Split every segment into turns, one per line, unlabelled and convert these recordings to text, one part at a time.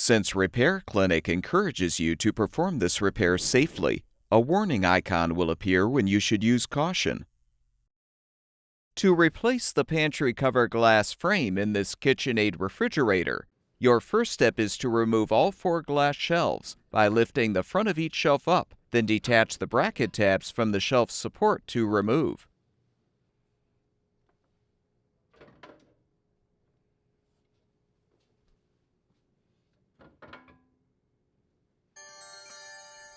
Since Repair Clinic encourages you to perform this repair safely, a warning icon will appear when you should use caution. To replace the pantry cover glass frame in this KitchenAid refrigerator, your first step is to remove all 4 glass shelves by lifting the front of each shelf up, then detach the bracket tabs from the shelf support to remove.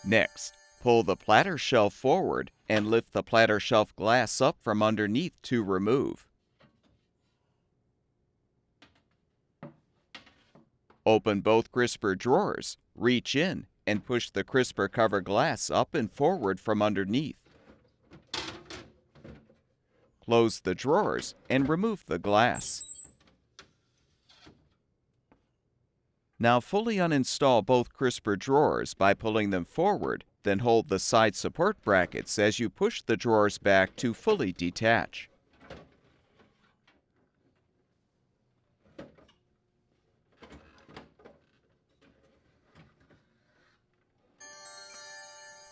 Next, pull the platter shelf forward and lift the platter shelf glass up from underneath to remove. Open both crisper drawers, reach in, and push the crisper cover glass up and forward from underneath. Close the drawers and remove the glass. Now fully uninstall both crisper drawers by pulling them forward, then hold the side support brackets as you push the drawers back to fully detach.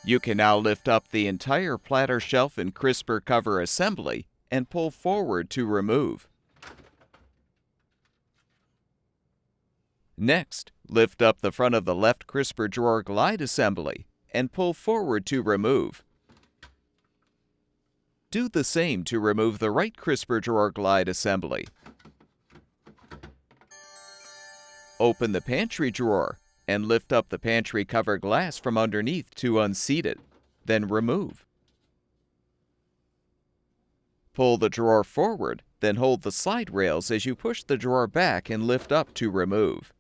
You can now lift up the entire platter shelf and crisper cover assembly and pull forward to remove. Next, lift up the front of the left crisper drawer glide assembly and pull forward to remove. Do the same to remove the right crisper drawer glide assembly. Open the pantry drawer and lift up the pantry cover glass from underneath to unseat it, then remove. Pull the drawer forward, then hold the side rails as you push the drawer back and lift up to remove.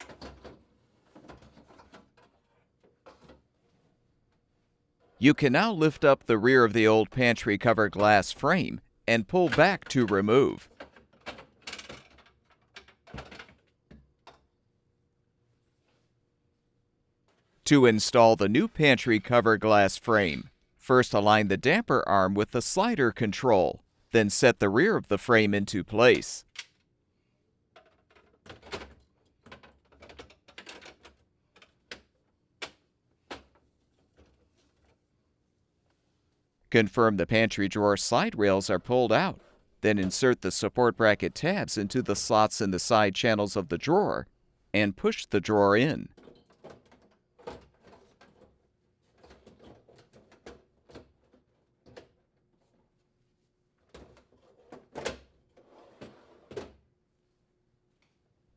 You can now lift up the rear of the old pantry cover glass frame and pull back to remove. To install the new pantry cover glass frame, first align the damper arm with the slider control, then set the rear of the frame into place. Confirm the pantry drawer side rails are pulled out, then insert the support bracket tabs into the slots in the side channels of the drawer and push the drawer in.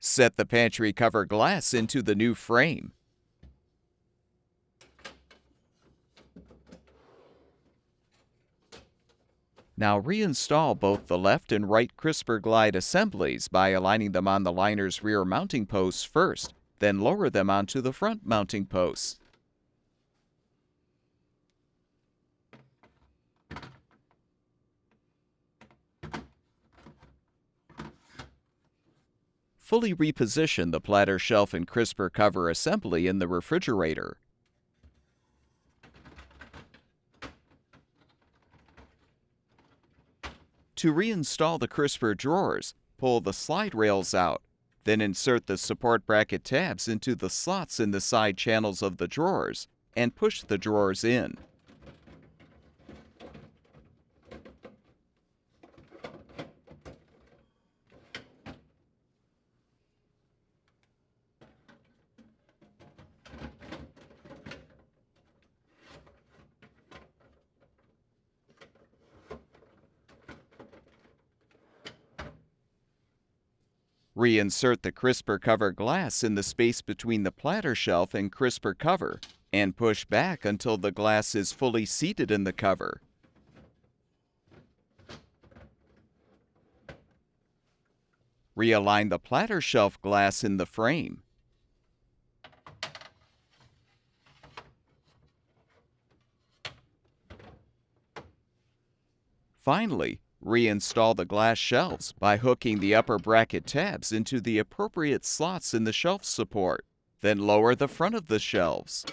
Set the pantry cover glass into the new frame. Now reinstall both the left and right crisper glide assemblies by aligning them on the liner's rear mounting posts first, then lower them onto the front mounting posts. Fully reposition the platter shelf and crisper cover assembly in the refrigerator. To reinstall the crisper drawers, pull the slide rails out, then insert the support bracket tabs into the slots in the side channels of the drawers and push the drawers in. Reinsert the crisper cover glass in the space between the platter shelf and crisper cover and push back until the glass is fully seated in the cover. Realign the platter shelf glass in the frame. Finally, reinstall the glass shelves by hooking the upper bracket tabs into the appropriate slots in the shelf support. Then lower the front of the shelves.